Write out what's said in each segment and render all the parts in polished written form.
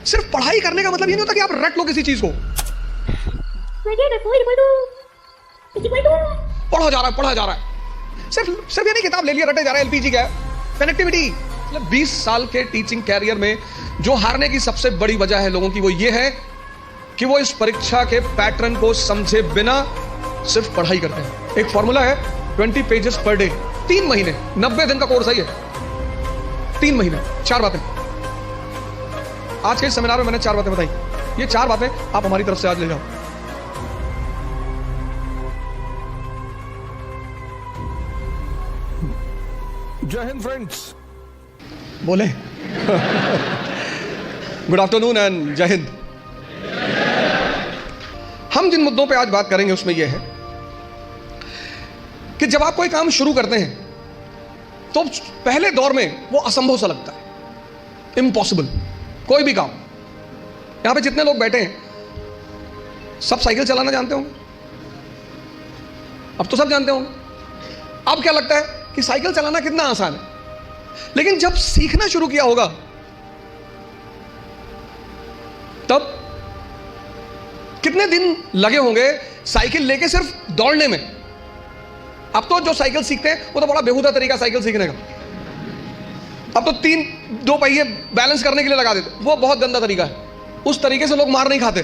सिर्फ पढ़ाई करने का मतलब ये नहीं होता कि आप रट लो किसी चीज को। पढ़ा जा रहा है सिर्फ ये नहीं किताब ले लिया रटे जा रहा है। एलपीजी क्या है? कनेक्टिविटी। मतलब 20 साल के टीचिंग कैरियर में जो हारने की सबसे बड़ी वजह है लोगों की, वो ये है कि वो इस परीक्षा के पैटर्न को समझे बिना सिर्फ पढ़ाई करते हैं। एक फॉर्मूला है 20 पेजेस पर डे, 3 महीने, 90 दिन का कोर्स है ये। 3 महीने, 4 बातें। आज के इस सेमिनार में मैंने 4 बातें बताई। ये 4 बातें आप हमारी तरफ से आज ले जाओ। जय हिंद फ्रेंड्स। बोले गुड आफ्टरनून एंड जय हिंद। हम जिन मुद्दों पे आज बात करेंगे उसमें यह है कि जब आप कोई काम शुरू करते हैं तो पहले दौर में वो असंभव सा लगता है, इम्पॉसिबल। कोई भी काम, यहां पे जितने लोग बैठे हैं सब साइकिल चलाना जानते होंगे। अब तो सब जानते होंगे। अब क्या लगता है कि साइकिल चलाना कितना आसान है, लेकिन जब सीखना शुरू किया होगा तब कितने दिन लगे होंगे साइकिल लेके सिर्फ दौड़ने में। अब तो जो साइकिल सीखते हैं वो तो बड़ा बेहुदा तरीका साइकिल सीखने का। अब तो 2 पहिए बैलेंस करने के लिए लगा देते, वो बहुत गंदा तरीका है। उस तरीके से लोग मार नहीं खाते।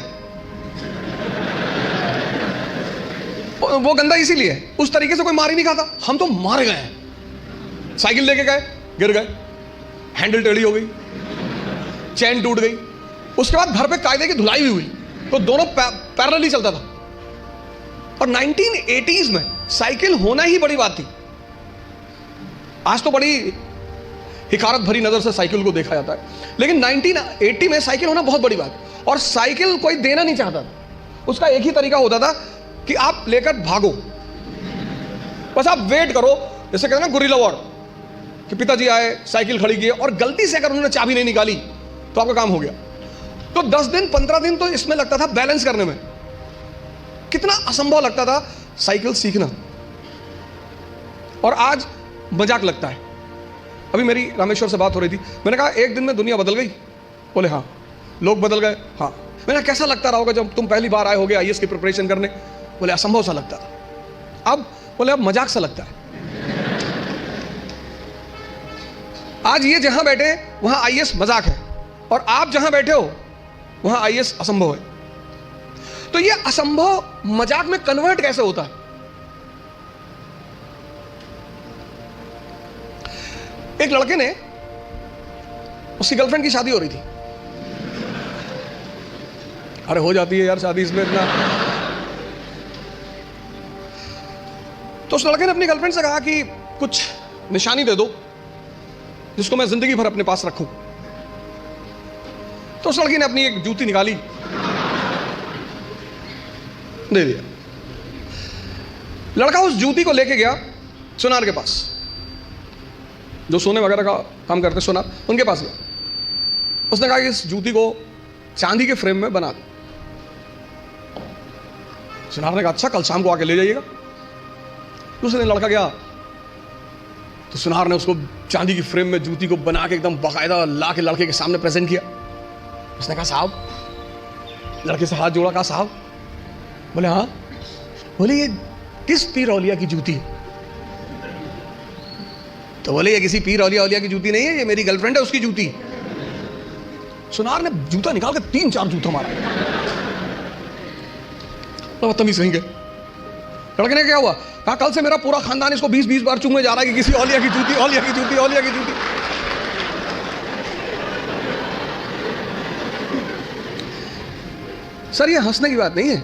वो गंदा इसीलिए है, उस तरीके से कोई मार ही नहीं खाता। हम तो मारे गए हैं। साइकिल लेके गए, गिर गए, हैंडल टेढ़ी हो गई, चैन टूट गई, उसके बाद घर पे कायदे की धुलाई भी हुई, तो दोनों पैरेलली चलता था। और 1980s में साइकिल होना ही बड़ी बात थी। आज तो बड़ी हिकारत भरी नजर से साइकिल को देखा जाता है, लेकिन 1980 में साइकिल होना बहुत बड़ी बात। और साइकिल कोई देना नहीं चाहता था। उसका एक ही तरीका होता था कि आप लेकर भागो, बस आप वेट करो। जैसे कहते हैं ना गुरिल्ला वॉर, कि पिताजी आए, साइकिल खड़ी की और गलती से अगर उन्होंने चाबी नहीं निकाली तो आपका काम हो गया। तो 10 दिन 15 दिन तो इसमें लगता था बैलेंस करने में। कितना असंभव लगता था साइकिल सीखना, और आज मजाक लगता है। अभी मेरी रामेश्वर से बात हो रही थी, मैंने कहा एक दिन में दुनिया बदल गई। बोले हाँ। लोग बदल गए? हाँ। मैंने कैसा लगता रहा होगा जब तुम पहली बार आए होगे आईएएस की प्रिपरेशन करने? बोले असंभव सा लगता था। अब बोले अब मजाक सा लगता है। आज ये जहां बैठे वहां आईएएस मजाक है, और आप जहां बैठे हो वहां आईएएस असंभव है। तो ये असंभव मजाक में कन्वर्ट कैसे होता है? एक लड़के ने, उसकी गर्लफ्रेंड की शादी हो रही थी। अरे हो जाती है यार शादी इसमें इतना। तो उस लड़के ने अपनी गर्लफ्रेंड से कहा कि कुछ निशानी दे दो जिसको मैं जिंदगी भर अपने पास रखूं। तो उस लड़की ने अपनी एक जूती निकाली, दे दिया। लड़का उस जूती को लेके गया सुनार के पास, जो सोने वगैरह का काम करते सुनार, उनके पास गया। उसने कहा कि इस जूती को चांदी के फ्रेम में बना दो। सुनार ने कहा अच्छा, कल शाम को आके ले जाइएगा। दूसरे दिन लड़का गया तो सुनार ने उसको चांदी की फ्रेम में जूती को बना के एकदम बाकायदा ला के लड़के के सामने प्रेजेंट किया। उसने कहा साहब, लड़के से हाथ जोड़ा, कहा साहब। बोले हाँ। बोले ये किस पीर औलिया की जूती है? तो बोले ये किसी पीर औलिया की जूती नहीं है, ये मेरी गर्लफ्रेंड है, उसकी जूती। सुनार ने जूता निकाल के 3-4 जूता मारा। बदतमीज कहीं गए। लड़के ने क्या हुआ? कहा कल से मेरा पूरा खानदान इसको 20-20 बार चूमने जा रहा है कि किसी औलिया की जूती, औलिया की जूती, औलिया की जूती। सर ये हंसने की बात नहीं है,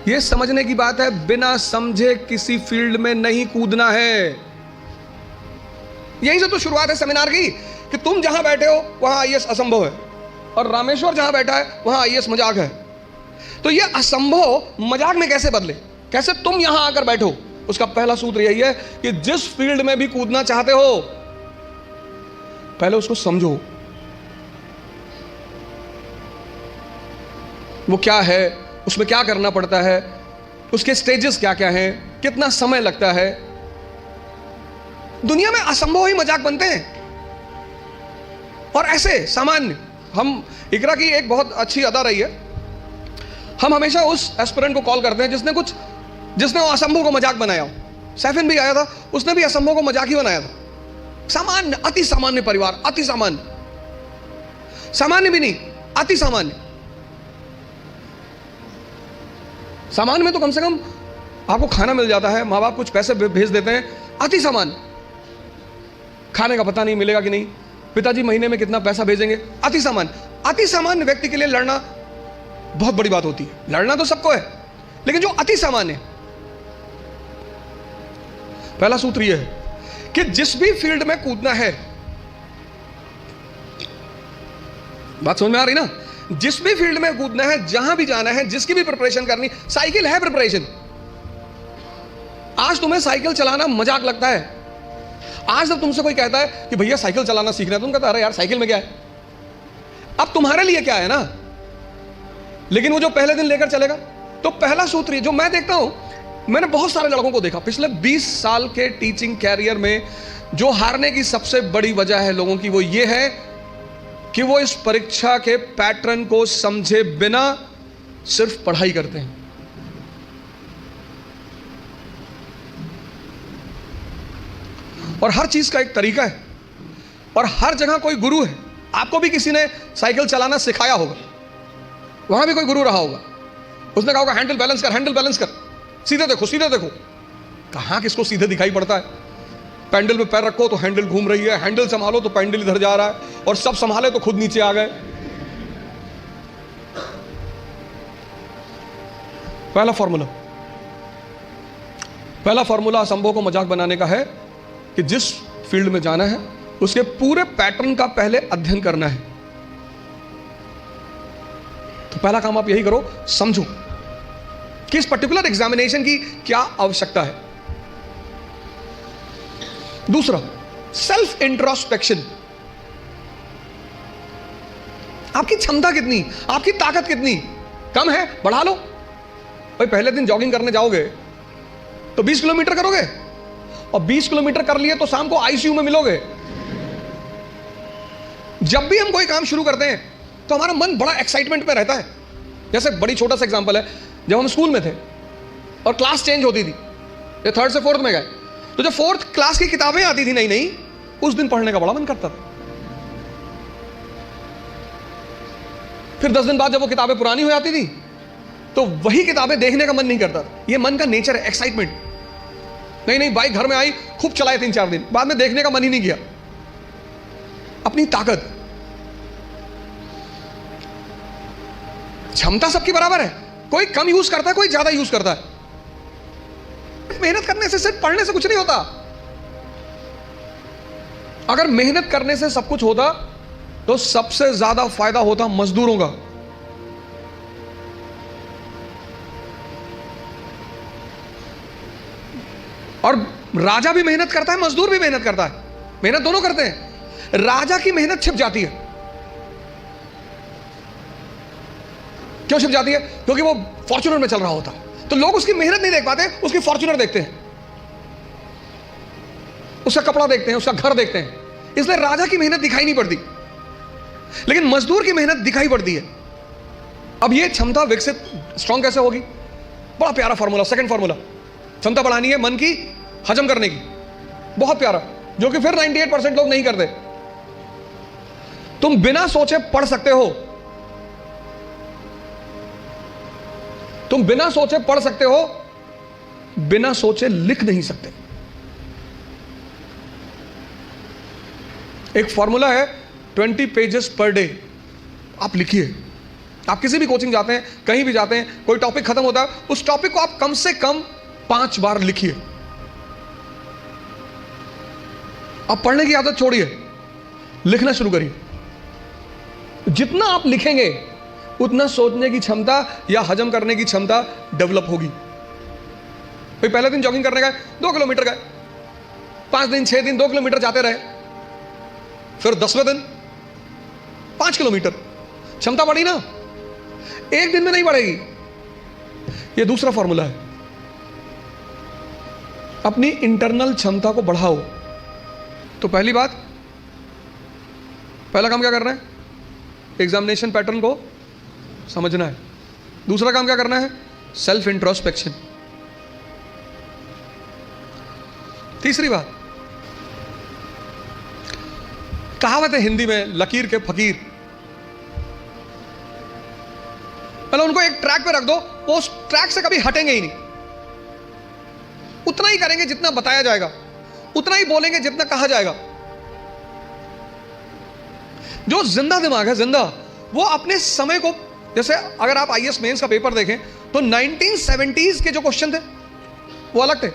ये समझने की बात है। बिना समझे किसी फील्ड में नहीं कूदना है। यहीं से तो शुरुआत है सेमिनार की, कि तुम जहां बैठे हो वहां आईएएस असंभव है, और रामेश्वर जहां बैठा है वहां आईएएस मजाक है। तो ये असंभव मजाक में कैसे बदले, कैसे तुम यहां आकर बैठो? उसका पहला सूत्र यही है कि जिस फील्ड में भी कूदना चाहते हो पहले उसको समझो, वो क्या है, उसमें क्या करना पड़ता है, उसके स्टेजेस क्या क्या हैं, कितना समय लगता है। दुनिया में असंभव ही मजाक बनते हैं, और ऐसे सामान्य हम इकरा की एक बहुत अच्छी अदा रही है, हम हमेशा उस एस्पिरेंट को कॉल करते हैं जिसने वो असंभव को मजाक बनाया हो। सैफिन भी आया था, उसने भी असंभव को मजाक ही बनाया था। सामान्य, अति सामान्य परिवार, अति सामान्य, सामान्य भी नहीं, अति सामान्य। सामान्य में तो कम से कम आपको खाना मिल जाता है, माँ बाप कुछ पैसे भेज देते हैं। अति सामान्य, खाने का पता नहीं मिलेगा कि नहीं, पिताजी महीने में कितना पैसा भेजेंगे। अति सामान्य, अति सामान्य व्यक्ति के लिए लड़ना बहुत बड़ी बात होती है। लड़ना तो सबको है, लेकिन जो अति सामान्य है, पहला सूत्र यह है कि जिस भी फील्ड में कूदना है, बात समझ में आ रही ना, जिस भी फील्ड में कूदना है, जहां भी जाना है, जिसकी भी प्रिपरेशन करनी, साइकिल है प्रिपरेशन। आज तुम्हें साइकिल चलाना मजाक लगता है। आज जब तुमसे कोई कहता है कि भैया साइकिल चलाना सीखना है, तुम कहता अरे यार साइकिल में क्या है, अब तुम्हारे लिए क्या है ना, लेकिन वो जो पहले दिन लेकर चलेगा। तो पहला सूत्र जो मैं देखता हूं, मैंने बहुत सारे लड़कों को देखा पिछले 20 साल के टीचिंग कैरियर में, जो हारने की सबसे बड़ी वजह है लोगों की, वो ये है कि वो इस परीक्षा के पैटर्न को समझे बिना सिर्फ पढ़ाई करते हैं। और हर चीज का एक तरीका है, और हर जगह कोई गुरु है। आपको भी किसी ने साइकिल चलाना सिखाया होगा, वहां भी कोई गुरु रहा होगा, उसने कहा होगा हैंडल बैलेंस कर, हैंडल बैलेंस कर, सीधे देखो, सीधे देखो। कहां किसको सीधे दिखाई पड़ता है। पैंडल में पैर रखो तो हैंडल घूम रही है, हैंडल संभालो तो पैंडल इधर जा रहा है, और सब संभाले तो खुद नीचे आ गए। पहला फॉर्मूला असंभव को मजाक बनाने का है कि जिस फील्ड में जाना है उसके पूरे पैटर्न का पहले अध्ययन करना है। तो पहला काम आप यही करो, समझो कि इस पर्टिकुलर एग्जामिनेशन की क्या आवश्यकता है। दूसरा, सेल्फ इंट्रोस्पेक्शन। आपकी क्षमता कितनी, आपकी ताकत कितनी, कम है, बढ़ा लो। भाई पहले दिन जॉगिंग करने जाओगे तो 20 किलोमीटर करोगे, और 20 किलोमीटर कर लिए तो शाम को आईसीयू में मिलोगे। जब भी हम कोई काम शुरू करते हैं तो हमारा मन बड़ा एक्साइटमेंट में रहता है। जैसे बड़ी छोटा सा एग्जांपल है, जब हम स्कूल में थे और क्लास चेंज होती थी, ये 3rd से 4th में गए, तो जब 4th क्लास की किताबें आती थी नई नई, उस दिन पढ़ने का बड़ा मन करता था। फिर 10 दिन बाद जब वो किताबें पुरानी हो जाती थी तो वही किताबें देखने का मन नहीं करता था। ये मन का नेचर है, एक्साइटमेंट। नहीं बाइक घर में आई, खूब चलाए 3-4 दिन, बाद में देखने का मन ही नहीं किया। अपनी ताकत, क्षमता सबकी बराबर है, कोई कम यूज करता है, कोई ज्यादा यूज करता है। मेहनत करने से, सिर्फ पढ़ने से कुछ नहीं होता। अगर मेहनत करने से सब कुछ होता तो सबसे ज्यादा फायदा होता मजदूरों का। और राजा भी मेहनत करता है, मजदूर भी मेहनत करता है, मेहनत दोनों करते हैं। राजा की मेहनत छिप जाती है। क्यों छिप जाती है? क्योंकि वो फॉर्च्यूनर में चल रहा होता है, तो लोग उसकी मेहनत नहीं देख पाते, उसकी फॉर्च्यूनर देखते हैं, उसका कपड़ा देखते हैं, उसका घर देखते हैं, इसलिए राजा की मेहनत दिखाई नहीं पड़ती, लेकिन मजदूर की मेहनत दिखाई पड़ती है। अब ये क्षमता विकसित, स्ट्रांग कैसे होगी? बड़ा प्यारा फॉर्मूला, सेकंड फॉर्मूला। क्षमता बढ़ानी है मन की हजम करने की, बहुत प्यारा, जो कि फिर 98% लोग नहीं करते। तुम बिना सोचे पढ़ सकते हो, तुम बिना सोचे पढ़ सकते हो, बिना सोचे लिख नहीं सकते। एक फॉर्मूला है 20 पेजेस पर डे। आप लिखिए। आप किसी भी कोचिंग जाते हैं, कहीं भी जाते हैं, कोई टॉपिक खत्म होता है, उस टॉपिक को आप कम से कम 5 बार लिखिए। आप पढ़ने की आदत छोड़िए, लिखना शुरू करिए। जितना आप लिखेंगे उतना सोचने की क्षमता या हजम करने की क्षमता डेवलप होगी। भाई पहले दिन जॉगिंग करने गए, 2 किलोमीटर गए, 5 दिन 6 दिन 2 किलोमीटर जाते रहे, फिर 10वें दिन 5 किलोमीटर, क्षमता बढ़ी ना? एक दिन में नहीं बढ़ेगी। यह दूसरा फॉर्मूला है। अपनी इंटरनल क्षमता को बढ़ाओ। तो पहली बात, पहला काम क्या करना है? एग्जामिनेशन पैटर्न को समझना है। दूसरा काम क्या करना है? Self introspection. तीसरी बात, कहावत है हिंदी में, लकीर के फकीर। मतलब उनको एक ट्रैक पे रख दो, वो उस ट्रैक से कभी हटेंगे ही नहीं। उतना ही करेंगे जितना बताया जाएगा, उतना ही बोलेंगे जितना कहा जाएगा। जो जिंदा दिमाग है, जिंदा, वो अपने समय को, जैसे अगर आप आईएएस मेंस का पेपर देखें तो 1970s के जो क्वेश्चन थे वो अलग थे,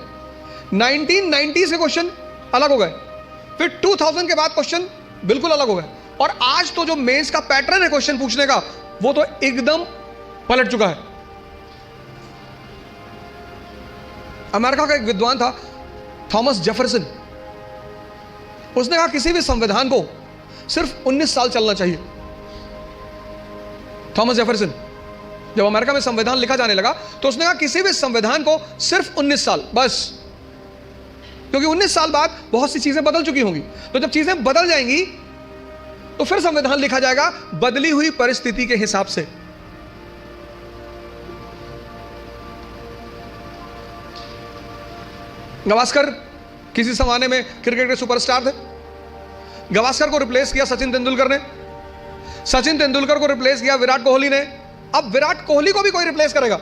1990s के क्वेश्चन अलग हो गए, फिर 2000 के बाद क्वेश्चन बिल्कुल अलग हो गए, और आज तो जो मेंस का पैटर्न है क्वेश्चन पूछने का, वो तो एकदम पलट चुका है। अमेरिका का एक विद्वान था थॉमस जेफरसन, उसने कहा किसी भी संविधान को सिर्फ 19 साल चलना चाहिए। थॉमस जेफरसन, जब अमेरिका में संविधान लिखा जाने लगा तो उसने कहा किसी भी संविधान को सिर्फ 19 साल बस, क्योंकि 19 साल बाद बहुत सी चीजें बदल चुकी होंगी। तो जब चीजें बदल जाएंगी तो फिर संविधान लिखा जाएगा बदली हुई परिस्थिति के हिसाब से। गावस्कर किसी जमाने में क्रिकेट के सुपरस्टार थे। गावस्कर को रिप्लेस किया सचिन तेंदुलकर ने, सचिन तेंदुलकर को रिप्लेस किया विराट कोहली ने। अब विराट कोहली को भी कोई रिप्लेस करेगा।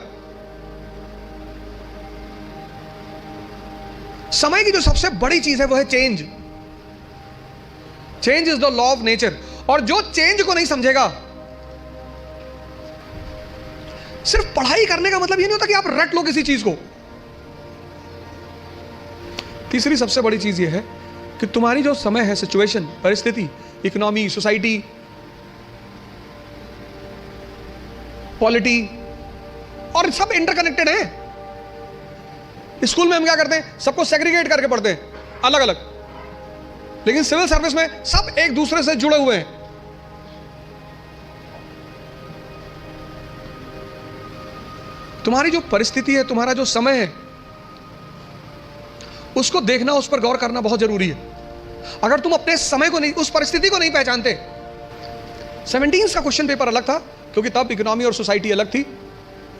समय की जो सबसे बड़ी चीज है वो है change. Change is the law of nature. और जो चेंज को नहीं समझेगा, सिर्फ पढ़ाई करने का मतलब ये नहीं होता कि आप रट लो किसी चीज को। तीसरी सबसे बड़ी चीज ये है कि तुम्हारी जो समय है, सिचुएशन, परिस्थिति, इकोनॉमी, सोसाइटी, पॉलिटी, और सब इंटरकनेक्टेड है। स्कूल में हम क्या करते हैं? सबको सेग्रीगेट करके पढ़ते हैं, अलग अलग। लेकिन सिविल सर्विस में सब एक दूसरे से जुड़े हुए हैं। तुम्हारी जो परिस्थिति है, तुम्हारा जो समय है, उसको देखना, उस पर गौर करना बहुत जरूरी है। अगर तुम अपने समय को नहीं, उस परिस्थिति को नहीं पहचानते। 17s का क्वेश्चन पेपर अलग था क्योंकि तब इकोनॉमी और सोसाइटी अलग थी।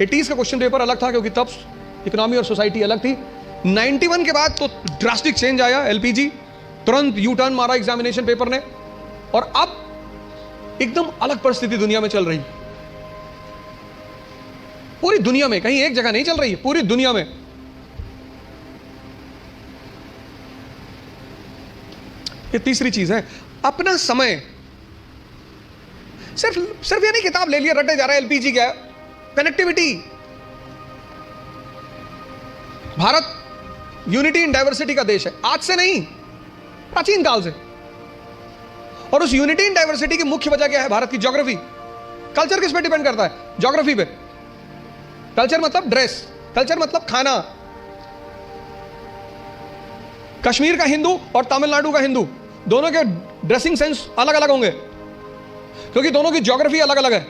80s का क्वेश्चन पेपर अलग था क्योंकि तब इकोनॉमी और सोसाइटी अलग थी। 91 के बाद तो ड्रास्टिक चेंज आया, एलपीजी, तुरंत यू टर्न मारा एग्जामिनेशन पेपर ने, और अब एकदम अलग परिस्थिति दुनिया में चल रही। पूरी दुनिया में, कहीं एक जगह नहीं चल रही है, पूरी दुनिया में। ये तीसरी चीज है, अपना समय। सिर्फ ये नहीं किताब ले लिया रटे जा रहा है, एलपीजी क्या है, connectivity. Bharat unity in diversity का देश है, आज से नहीं, प्राचीन काल से। और उस यूनिटी इन डाइवर्सिटी की मुख्य वजह क्या है? भारत की ज्योग्राफी। कल्चर किस पे डिपेंड करता है? ज्योग्राफी पे। कल्चर मतलब ड्रेस, कल्चर मतलब खाना। कश्मीर का हिंदू और तमिलनाडु का हिंदू, दोनों के ड्रेसिंग सेंस अलग अलग होंगे क्योंकि दोनों की ज्योग्राफी अलग अलग है।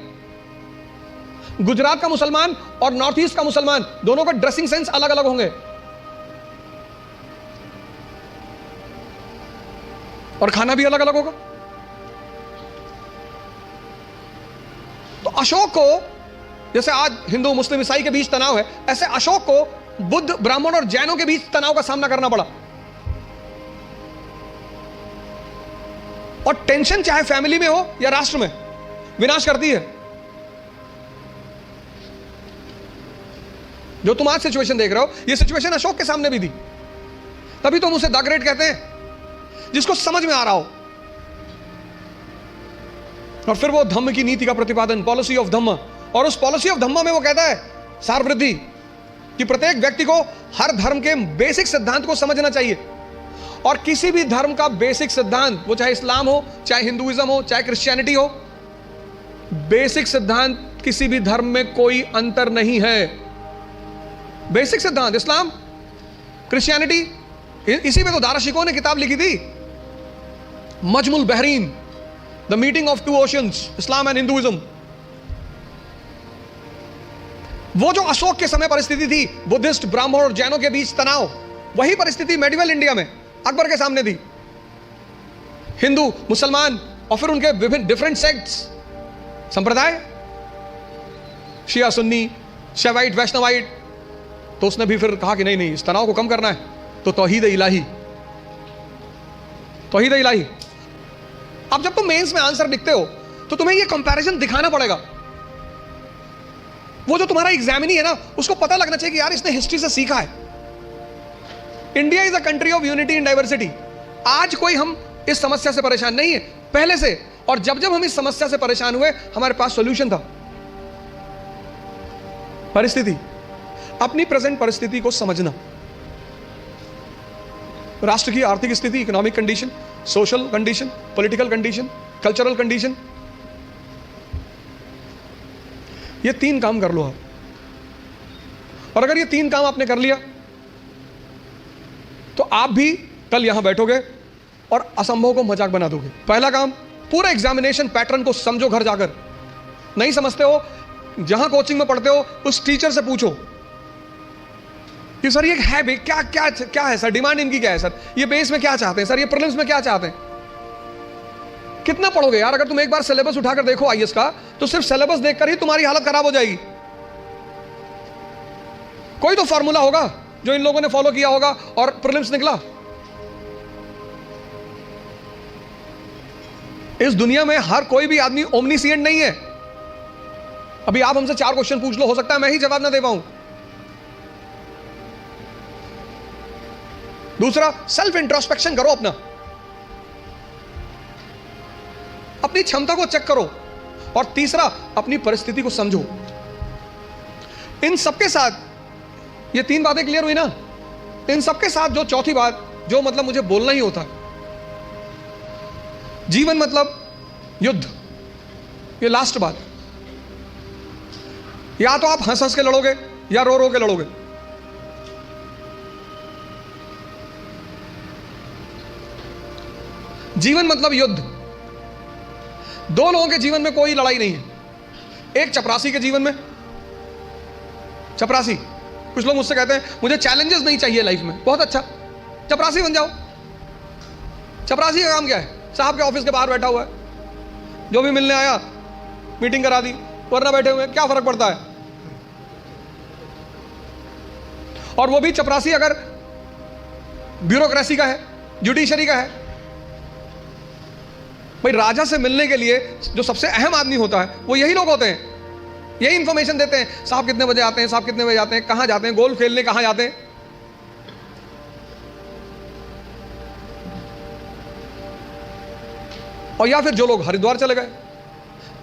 गुजरात का मुसलमान और नॉर्थ ईस्ट का मुसलमान, दोनों का ड्रेसिंग सेंस अलग अलग होंगे, और खाना भी अलग अलग होगा। तो अशोक को, जैसे आज हिंदू मुस्लिम ईसाई के बीच तनाव है, ऐसे अशोक को बुद्ध, ब्राह्मण और जैनों के बीच तनाव का सामना करना पड़ा। और टेंशन चाहे फैमिली में हो या राष्ट्र में, विनाश करती है। जो तुम आज सिचुएशन देख रहे हो, ये सिचुएशन अशोक के सामने भी थी। तभी तो हम उसे द ग्रेट कहते हैं, जिसको समझ में आ रहा हो। और फिर वो धम्म की नीति का प्रतिपादन, पॉलिसी ऑफ धम्म, और उस पॉलिसी ऑफ धम्म में वो कहता है सार वृद्धि, कि प्रत्येक व्यक्ति को हर धर्म के बेसिक सिद्धांत को समझना चाहिए। और किसी भी धर्म का बेसिक सिद्धांत, वो चाहे इस्लाम हो, चाहे हिंदुइज्म हो, चाहे क्रिश्चियनिटी हो, बेसिक सिद्धांत किसी भी धर्म में कोई अंतर नहीं है। बेसिक सिद्धांत इस्लाम, क्रिश्चियनिटी, इसी में तो दारा शिकोह ने किताब लिखी थी, Majmaul Bahrain, the meeting of two oceans, Islam and Hinduism. वो जो अशोक के समय परिस्थिति थी, बुद्धिस्ट, ब्राह्मण और जैनों के बीच तनाव, वही परिस्थिति मेडिवल इंडिया में अकबर के सामने थी। हिंदू, मुसलमान और फिर उनके विभिन्न डिफरेंट सेक्ट्स, संप्रदाय, शिया सुन्नी, शैवाइट वैष्णवाइट। तो उसने भी फिर कहा कि नहीं नहीं, इस तनाव को कम करना है तो तौहीद इलाही, तौहीद इलाही। अब जब तुम मेंस में आंसर लिखते हो तो तुम्हें ये कंपैरिजन दिखाना पड़ेगा। वो जो तुम्हारा एग्जामिनी है ना, उसको पता लगना चाहिए कि यार इसने हिस्ट्री से सीखा है। India is a country of unity in diversity. आज कोई हम इस समस्या से परेशान नहीं है, पहले से। और जब जब हम इस समस्या से परेशान हुए, हमारे पास सॉल्यूशन था। परिस्थिति, अपनी प्रेजेंट परिस्थिति को समझना, राष्ट्र की आर्थिक स्थिति, economic condition, social condition, political condition, cultural condition, ये 3 काम कर लो आप। और अगर ये 3 काम आपने कर लिया तो आप भी कल यहां बैठोगे और असंभव को मजाक बना दोगे। पहला काम, पूरा एग्जामिनेशन पैटर्न को समझो। घर जाकर नहीं समझते हो, जहां कोचिंग में पढ़ते हो उस टीचर से पूछो कि सर ये है भाई, क्या क्या क्या है सर, डिमांड इनकी क्या है सर, ये बेस में क्या चाहते हैं सर, ये प्रीलिम्स में क्या चाहते हैं। कितना पढ़ोगे यार? अगर तुम एक बार सिलेबस उठाकर देखो आईएएस का, तो सिर्फ सिलेबस देखकर ही तुम्हारी हालत खराब हो जाएगी। कोई तो फॉर्मूला होगा जो इन लोगों ने फॉलो किया होगा और प्रीलिम्स निकला। इस दुनिया में हर कोई भी आदमी ओमनीसिएंट नहीं है। अभी आप हमसे 4 क्वेश्चन पूछ लो, हो सकता है मैं ही जवाब ना दे पाऊं। दूसरा, सेल्फ इंट्रोस्पेक्शन करो, अपनी क्षमता को चेक करो। और तीसरा, अपनी परिस्थिति को समझो। इन सबके साथ ये 3 बातें क्लियर हुई ना? इन सबके साथ जो चौथी बात, जो मतलब मुझे बोलना ही होता, जीवन मतलब युद्ध। ये लास्ट बात, या तो आप हंस हंस के लड़ोगे या रो रो के लड़ोगे। जीवन मतलब युद्ध। 2 लोगों के जीवन में कोई लड़ाई नहीं है। एक चपरासी के जीवन में, चपरासी, कुछ लोग मुझसे कहते हैं मुझे चैलेंजेस नहीं चाहिए लाइफ में। बहुत अच्छा, चपरासी बन जाओ। चपरासी का काम क्या है? साहब के ऑफिस के बाहर बैठा हुआ है, जो भी मिलने आया मीटिंग करा दी, वरना बैठे हुए, क्या फर्क पड़ता है। और वो भी चपरासी अगर ब्यूरोक्रेसी का है, जुडिशरी का है। भाई राजा से मिलने के लिए जो सबसे अहम आदमी होता है वो यही लोग होते हैं, यही इंफॉर्मेशन देते हैं। साहब कितने बजे आते हैं, साहब कितने बजे आते हैं, कहां जाते हैं, गोल्फ खेलने कहां जाते हैं। और या फिर जो लोग हरिद्वार चले गए,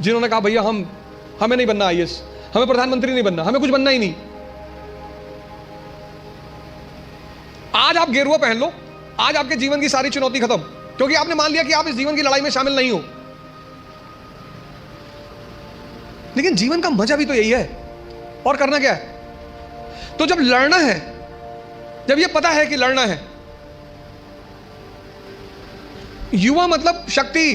जिन्होंने कहा भैया हमें नहीं बनना आईएएस, हमें प्रधानमंत्री नहीं बनना, हमें कुछ बनना ही नहीं। आज आप गेरुआ पहन लो, आज आपके जीवन की सारी चुनौती खत्म, क्योंकि आपने मान लिया कि आप इस जीवन की लड़ाई में शामिल नहीं हो। लेकिन जीवन का मजा भी तो यही है। और करना क्या है? तो जब लड़ना है, जब ये पता है कि लड़ना है, युवा मतलब शक्ति।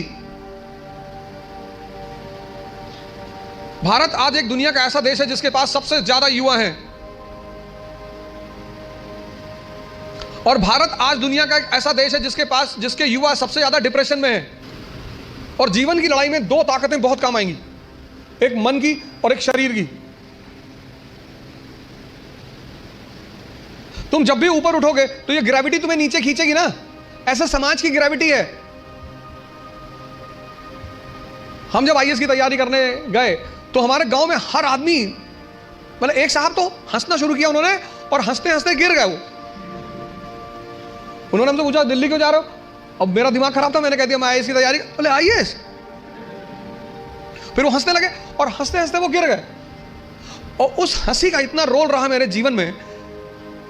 भारत आज एक दुनिया का ऐसा देश है जिसके पास सबसे ज्यादा युवा हैं। और भारत आज दुनिया का एक ऐसा देश है जिसके युवा सबसे ज्यादा डिप्रेशन में है। और जीवन की लड़ाई में 2 ताकतें बहुत काम आएंगी, एक मन की और एक शरीर की। तुम जब भी ऊपर उठोगे तो ये ग्रेविटी तुम्हें नीचे खींचेगी ना, ऐसा समाज की ग्रेविटी है। हम जब आईएएस की तैयारी करने गए तो हमारे गांव में हर आदमी, मतलब एक साहब तो हंसना शुरू किया उन्होंने, और हंसते हंसते गिर गए वो। उन्होंने हमसे पूछा दिल्ली क्यों जा रहे हो? अब मेरा दिमाग खराब था, मैंने कह दिया मैं आईएएस की तैयारी। बोले आईएएस? फिर वो हंसने लगे और हंसते हंसते वो गिर गए। और उस हंसी का इतना रोल रहा मेरे जीवन में,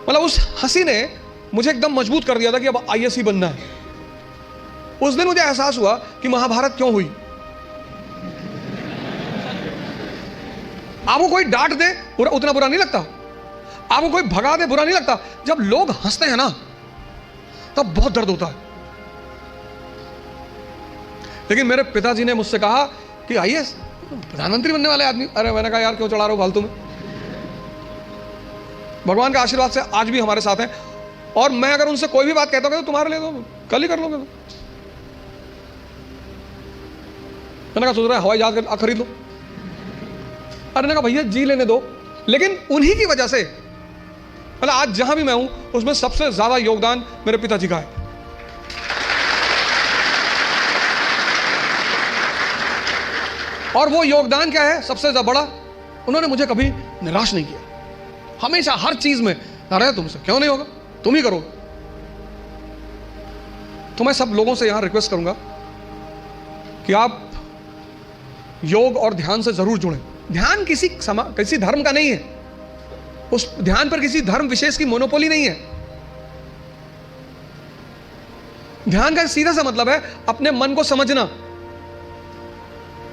मतलब उस हंसी ने मुझे एकदम मजबूत कर दिया था कि अब आईएएस ही बनना है। उस दिन मुझे एहसास हुआ कि महाभारत क्यों हुई। आपको कोई डांट दे उतना बुरा नहीं लगता, आपको कोई भगा दे बुरा नहीं लगता। जब लोग हंसते हैं ना तब बहुत दर्द होता है। लेकिन मेरे पिताजी ने मुझसे कहा कि आईएएस प्रधानमंत्री बनने वाले आदमी। अरे मैंने कहा यार क्यों चढ़ा रहे हो फालतू में। भगवान का आशीर्वाद से आज भी हमारे साथ हैं। और मैं अगर उनसे कोई भी बात कहता हूँ तो तुम्हारे लिए तो कल ही कर लोगे। मैंने कहा सोच रहा है हवाई जहाज खरीद लो, अरे ने कहा भैया जी लेने दो, लेकिन उन्हीं की वजह से मतलब आज जहां भी मैं हूं उसमें सबसे ज्यादा योगदान मेरे पिताजी का है। और वो योगदान क्या है सबसे ज्यादा बड़ा, उन्होंने मुझे कभी निराश नहीं किया, हमेशा हर चीज में अरे तुमसे क्यों नहीं होगा, तुम ही करो। तो मैं सब लोगों से यहां रिक्वेस्ट करूंगा कि आप योग और ध्यान से जरूर जुड़ें। ध्यान किसी धर्म का नहीं है, उस ध्यान पर किसी धर्म विशेष की मोनोपोली नहीं है। ध्यान का सीधा सा मतलब है अपने मन को समझना।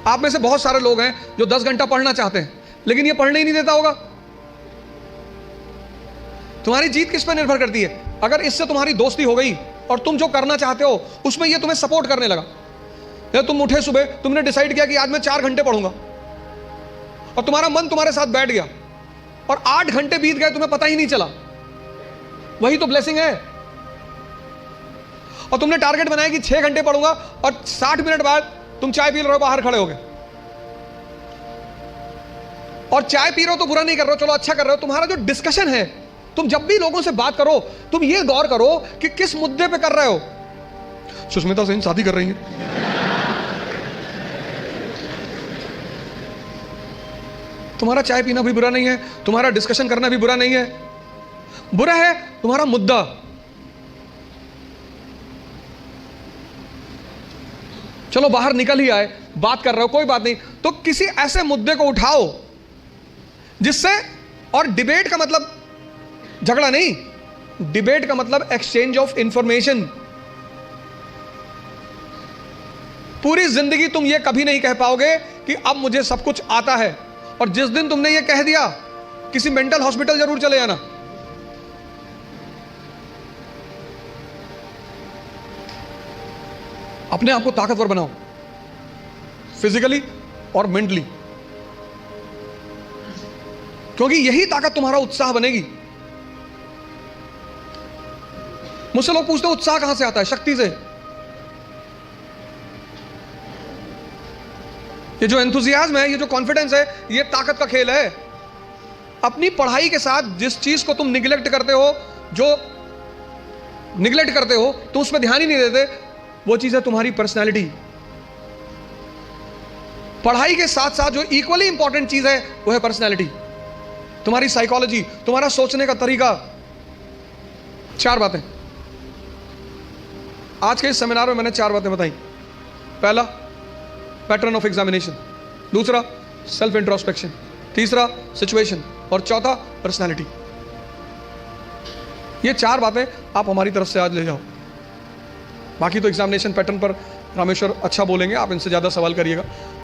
आप में से बहुत सारे लोग हैं जो 10 घंटा पढ़ना चाहते हैं, लेकिन ये पढ़ने ही नहीं देता होगा। तुम्हारी जीत किस पर निर्भर करती है? अगर इससे तुम्हारी दोस्ती हो गई और तुम जो करना चाहते हो उसमें ये तुम्हें सपोर्ट करने लगा, या तुम उठे सुबह, तुमने डिसाइड किया कि आज मैं 4 घंटे पढ़ूंगा और तुम्हारा मन तुम्हारे साथ बैठ गया और 8 घंटे बीत गए, तुम्हें पता ही नहीं चला, वही तो ब्लेसिंग है। और तुमने टारगेट बनाया कि 6 घंटे पढ़ूंगा और 60 मिनट बाद तुम चाय पी रहे हो, बाहर खड़े हो गए। और चाय पी रहे हो तो बुरा नहीं कर रहे हो, चलो अच्छा कर रहे हो। तुम्हारा जो डिस्कशन है, तुम जब भी लोगों से बात करो तुम ये गौर करो कि किस मुद्दे पे कर रहे हो। सुष्मिता सेन शादी कर रही है, तुम्हारा चाय पीना भी बुरा नहीं है, तुम्हारा डिस्कशन करना भी बुरा नहीं है, बुरा है तुम्हारा मुद्दा। चलो बाहर निकल ही आए, बात कर रहे हो, कोई बात नहीं, तो किसी ऐसे मुद्दे को उठाओ जिससे, और डिबेट का मतलब झगड़ा नहीं, डिबेट का मतलब एक्सचेंज ऑफ इंफॉर्मेशन। पूरी जिंदगी तुम ये कभी नहीं कह पाओगे कि अब मुझे सब कुछ आता है, और जिस दिन तुमने ये कह दिया किसी मेंटल हॉस्पिटल जरूर चले जाना। अपने आप को ताकतवर बनाओ, फिजिकली और मेंटली, क्योंकि यही ताकत तुम्हारा उत्साह बनेगी। मुझसे लोग पूछते हैं उत्साह कहां से आता है? शक्ति से। ये जो एंथुजियाज्म है, ये जो कॉन्फिडेंस है, ये ताकत का खेल है। अपनी पढ़ाई के साथ जिस चीज को तुम निगलेक्ट करते हो, जो निगलेक्ट करते हो, तुम उस पर ध्यान ही नहीं देते, वो चीज है तुम्हारी पर्सनैलिटी। पढ़ाई के साथ साथ जो इक्वली इंपॉर्टेंट चीज है वो है पर्सनैलिटी, तुम्हारी साइकोलॉजी, तुम्हारा सोचने का तरीका। 4 बातें आज के इस सेमिनार में मैंने 4 बातें बताई। पहला, पैटर्न ऑफ एग्जामिनेशन। दूसरा, सेल्फ इंट्रोस्पेक्शन। तीसरा, सिचुएशन। और चौथा, पर्सनैलिटी। ये 4 बातें आप हमारी तरफ से आज ले जाओ। बाकी तो एग्जामिनेशन पैटर्न पर रामेश्वर अच्छा बोलेंगे, आप इनसे ज़्यादा सवाल करिएगा।